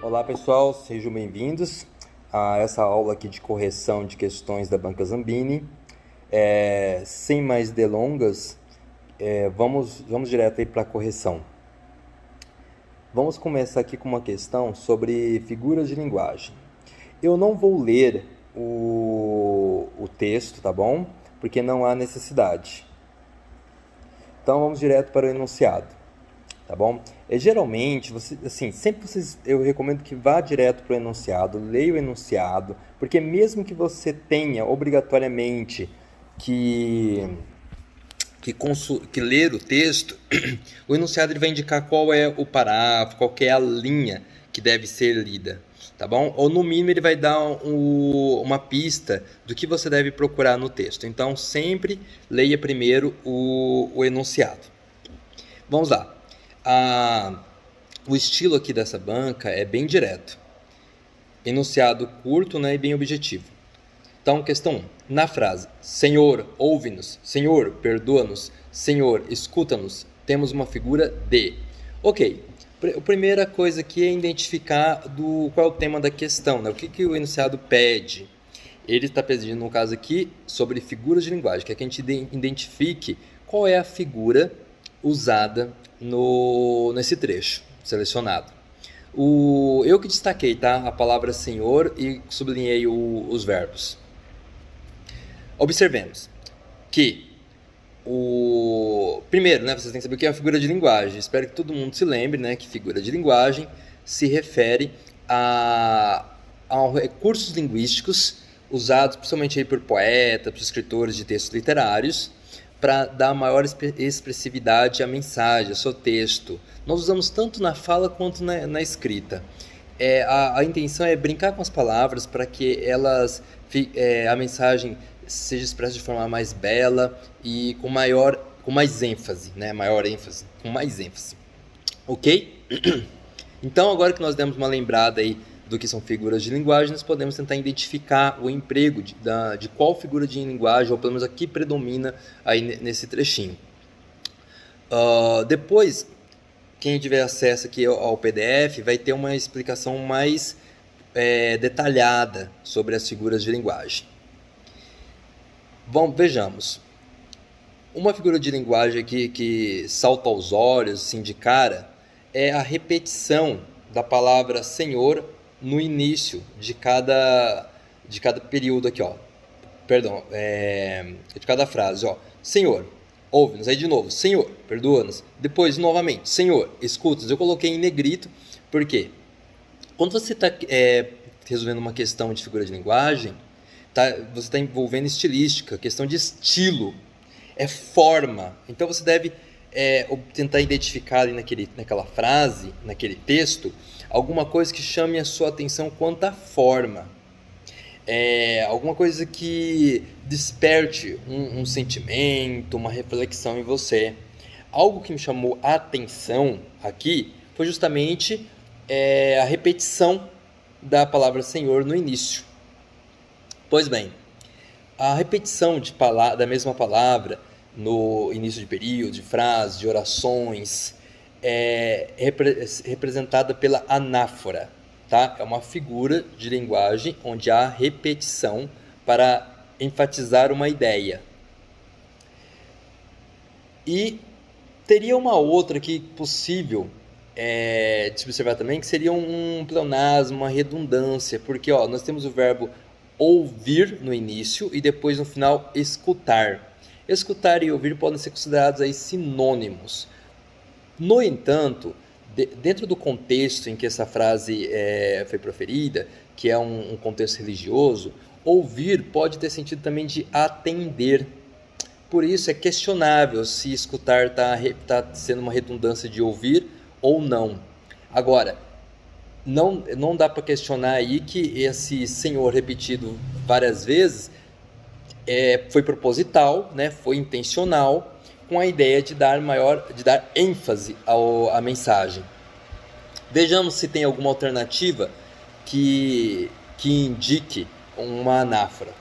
Olá pessoal, sejam bem-vindos a essa aula aqui de correção de questões da Banca Zambini. Sem mais delongas, vamos direto aí para a correção. Vamos começar aqui com uma questão sobre figuras de linguagem. Eu não vou ler o texto, tá bom? Porque não há necessidade. Então vamos direto para o enunciado. Tá bom? Geralmente, eu recomendo que vá direto para o enunciado, leia o enunciado, porque mesmo que você tenha obrigatoriamente que ler o texto, o enunciado ele vai indicar qual é o parágrafo, qual é a linha que deve ser lida, tá bom? Ou no mínimo ele vai dar uma pista do que você deve procurar no texto. Então sempre leia primeiro o enunciado. Vamos lá. O estilo aqui dessa banca é bem direto. Enunciado curto, né, e bem objetivo. Então, questão 1. Na frase, Senhor, ouve-nos, Senhor, perdoa-nos, Senhor, escuta-nos, temos uma figura de. Ok, a primeira coisa aqui é identificar qual é o tema da questão, né? O que o enunciado pede. Ele está pedindo, no caso aqui, sobre figuras de linguagem, que é que a gente identifique qual é a figura usada nesse trecho selecionado. Eu que destaquei, tá? A palavra Senhor e sublinhei os verbos. Observemos que primeiro, né, vocês têm que saber o que é a figura de linguagem. Espero que todo mundo se lembre, né, que figura de linguagem se refere a recursos linguísticos usados principalmente aí por poetas, por escritores de textos literários, para dar maior expressividade à mensagem, ao seu texto. Nós usamos tanto na fala quanto na escrita. A intenção é brincar com as palavras para que a mensagem seja expressa de forma mais bela e com mais ênfase, né? Com mais ênfase. Ok? Então, agora que nós demos uma lembrada aí do que são figuras de linguagem, nós podemos tentar identificar o emprego de qual figura de linguagem, ou pelo menos a que predomina aí nesse trechinho. Depois, quem tiver acesso aqui ao PDF vai ter uma explicação mais detalhada sobre as figuras de linguagem. Bom, vejamos. Uma figura de linguagem aqui que salta aos olhos, assim, de cara, é a repetição da palavra Senhor no início de cada período aqui, ó. Perdão, de cada frase, ó. Senhor, ouve-nos. Aí de novo, Senhor, perdoa-nos. Depois, novamente, Senhor, escuta-nos. Eu coloquei em negrito, porque quando você está resolvendo uma questão de figura de linguagem, você está envolvendo estilística, questão de estilo, forma. Então você deve tentar identificar ali naquela frase, naquele texto, alguma coisa que chame a sua atenção quanto à forma. Alguma coisa que desperte um sentimento, uma reflexão em você. Algo que me chamou a atenção aqui foi justamente a repetição da palavra Senhor no início. Pois bem, a repetição da mesma palavra no início de período, de frases, de orações, é representada pela anáfora, tá? É uma figura de linguagem onde há repetição para enfatizar uma ideia. E teria uma outra aqui possível de se observar também, que seria um pleonasmo, uma redundância, porque nós temos o verbo ouvir no início e depois no final escutar. Escutar e ouvir podem ser considerados aí sinônimos. No entanto, dentro do contexto em que essa frase foi proferida, que é um contexto religioso, ouvir pode ter sentido também de atender. Por isso é questionável se escutar está sendo uma redundância de ouvir ou não. Agora, não dá para questionar aí que esse Senhor repetido várias vezes foi proposital, né? Foi intencional, com a ideia de dar ênfase à mensagem. Vejamos se tem alguma alternativa que indique uma anáfora.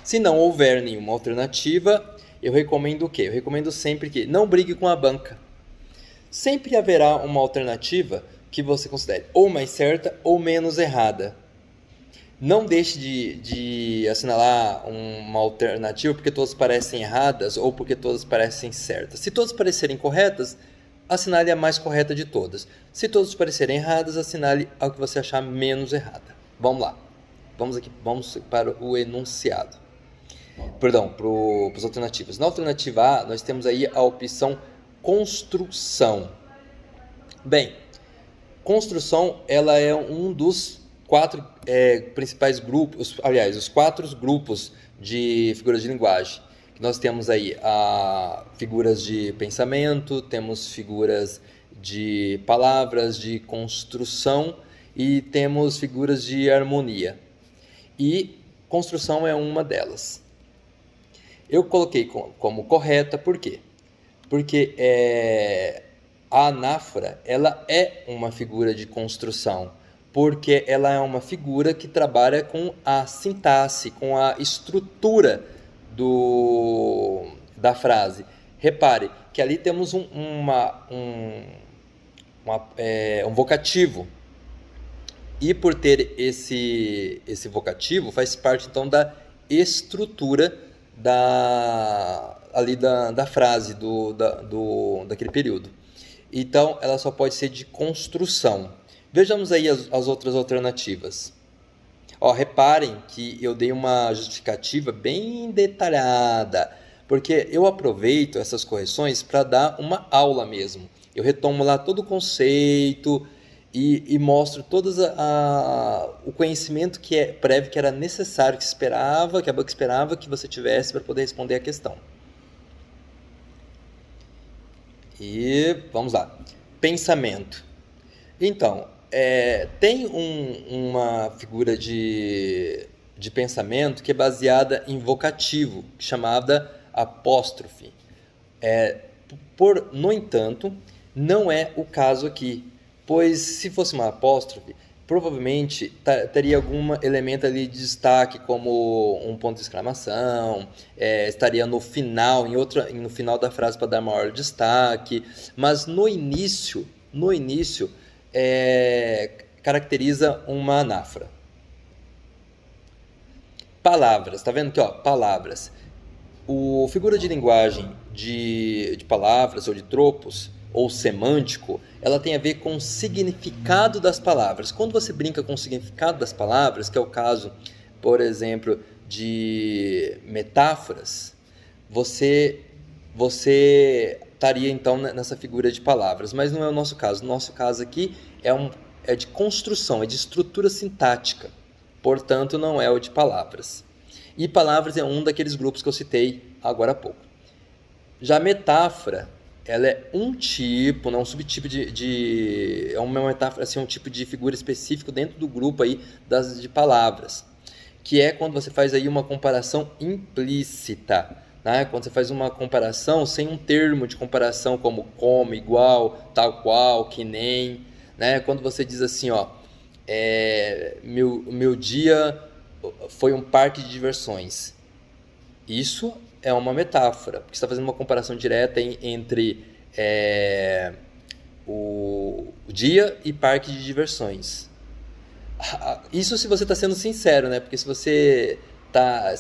Se não houver nenhuma alternativa, eu recomendo o quê? Eu recomendo sempre que não brigue com a banca. Sempre haverá uma alternativa que você considere ou mais certa ou menos errada. Não deixe de assinalar uma alternativa porque todas parecem erradas ou porque todas parecem certas. Se todas parecerem corretas, assinale a mais correta de todas. Se todas parecerem erradas, assinale a que você achar menos errada. Vamos lá. Vamos para o enunciado. Perdão, para as alternativas. Na alternativa A, nós temos aí a opção construção. Bem, construção ela é um dos quatro principais grupos, aliás, os 4 grupos de figuras de linguagem. Nós temos aí figuras de pensamento, temos figuras de palavras, de construção e temos figuras de harmonia. E construção é uma delas. Eu coloquei como correta, por quê? Porque a anáfora ela é uma figura de construção, porque ela é uma figura que trabalha com a sintaxe, com a estrutura da frase. Repare que ali temos um vocativo, e por ter esse vocativo faz parte então da estrutura da frase daquele período. Então ela só pode ser de construção. Vejamos aí as outras alternativas. Reparem que eu dei uma justificativa bem detalhada, porque eu aproveito essas correções para dar uma aula mesmo. Eu retomo lá todo o conceito e mostro todo o conhecimento prévio que era necessário, que a banca esperava que você tivesse para poder responder a questão. E vamos lá. Pensamento. Então, tem uma figura de pensamento que é baseada em vocativo, chamada apóstrofe. No entanto, não é o caso aqui, pois se fosse uma apóstrofe, provavelmente teria algum elemento ali de destaque, como um ponto de exclamação, estaria no final, no final da frase para dar maior destaque, mas no início caracteriza uma anáfora. Palavras, tá vendo aqui, palavras. O figura de linguagem de palavras ou de tropos, ou semântico, ela tem a ver com o significado das palavras. Quando você brinca com o significado das palavras, que é o caso, por exemplo, de metáforas, você estaria então nessa figura de palavras, mas não é o nosso caso. O nosso caso aqui é de construção, é de estrutura sintática, portanto não é o de palavras. E palavras é um daqueles grupos que eu citei agora há pouco. Já metáfora, ela é um tipo, não um subtipo é uma metáfora, assim, um tipo de figura específico dentro do grupo aí de palavras, que é quando você faz aí uma comparação implícita, né? Quando você faz uma comparação sem um termo de comparação como igual, tal qual, que nem, né? Quando você diz assim, meu dia foi um parque de diversões. Isso é uma metáfora, porque você está fazendo uma comparação direta entre o dia e parque de diversões. Isso se você está sendo sincero, né? Porque se você está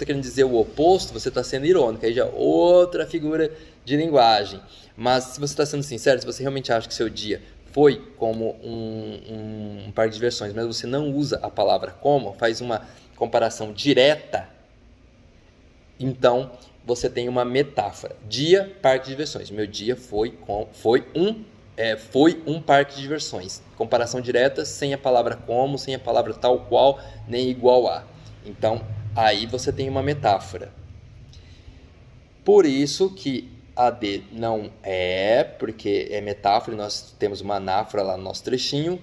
querendo dizer o oposto, você está sendo irônico, aí já é outra figura de linguagem. Mas se você está sendo sincero, se você realmente acha que seu dia foi como um parque de diversões, mas você não usa a palavra como, faz uma comparação direta, então você tem uma metáfora. Dia, parque de diversões. Meu dia foi um parque de diversões. Comparação direta, sem a palavra como, sem a palavra tal qual, nem igual a. Então, aí você tem uma metáfora. Por isso que a D não é, porque é metáfora, e nós temos uma anáfora lá no nosso trechinho.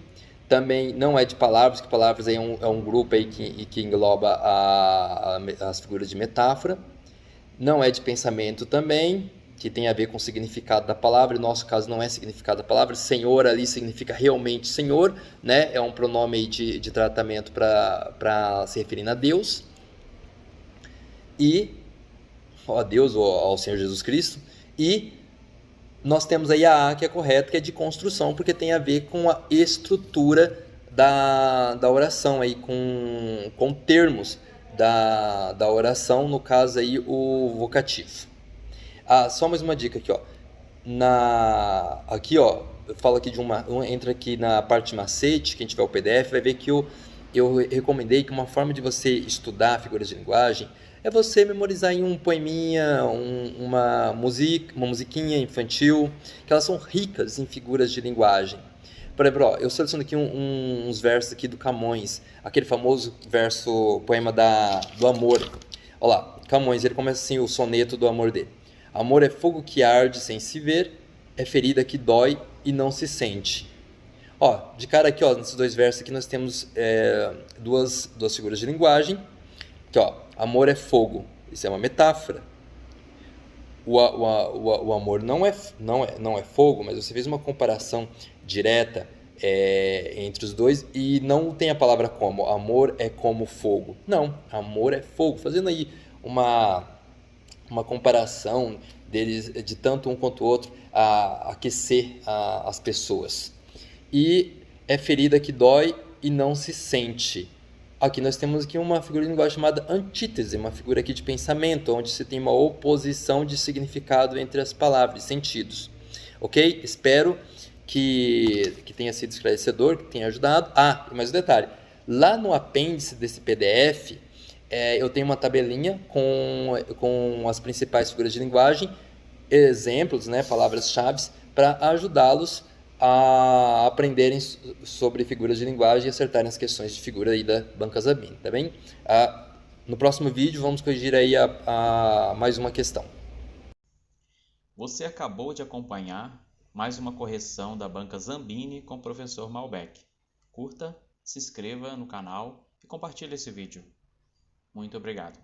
Também não é de palavras, que palavras aí é um grupo aí que engloba as figuras de metáfora. Não é de pensamento também, que tem a ver com o significado da palavra. No nosso caso não é significado da palavra. Senhor ali significa realmente Senhor, né? É um pronome aí de tratamento para se referir a Deus. E a Deus ou ao Senhor Jesus Cristo. E Nós temos aí a que é correta, que é de construção, porque tem a ver com a estrutura da oração, aí, com termos da oração, no caso aí o vocativo. Só mais uma dica aqui, ó. Aqui, ó, eu falo aqui entra aqui na parte de macete, quem tiver o PDF vai ver que eu recomendei que uma forma de você estudar figuras de linguagem é você memorizar em um poeminha, uma musiquinha infantil, que elas são ricas em figuras de linguagem. Por exemplo, ó, eu seleciono aqui uns versos aqui do Camões, aquele famoso poema do amor. Olha lá, Camões, ele começa assim o soneto do amor dele. Amor é fogo que arde sem se ver, é ferida que dói e não se sente. Ó, de cara aqui, ó, nesses dois versos aqui nós temos duas figuras de linguagem. Aqui, ó, amor é fogo, isso é uma metáfora. O amor não é fogo, mas você fez uma comparação direta entre os dois e não tem a palavra como. Amor é como fogo. Não, amor é fogo. Fazendo aí uma comparação deles, de tanto um quanto o outro, a aquecer as pessoas. E é ferida que dói e não se sente. Aqui nós temos aqui uma figura de linguagem chamada antítese, uma figura aqui de pensamento, onde se tem uma oposição de significado entre as palavras, sentidos. Ok? Espero que tenha sido esclarecedor, que tenha ajudado. E mais um detalhe. Lá no apêndice desse PDF, eu tenho uma tabelinha com as principais figuras de linguagem, exemplos, né, palavras-chave, para ajudá-los a aprenderem sobre figuras de linguagem e acertarem as questões de figura aí da Banca Zabini, tá bem? No próximo vídeo vamos corrigir aí mais uma questão. Você acabou de acompanhar mais uma correção da Banca Zambini com o professor Malbec. Curta, se inscreva no canal e compartilhe esse vídeo. Muito obrigado.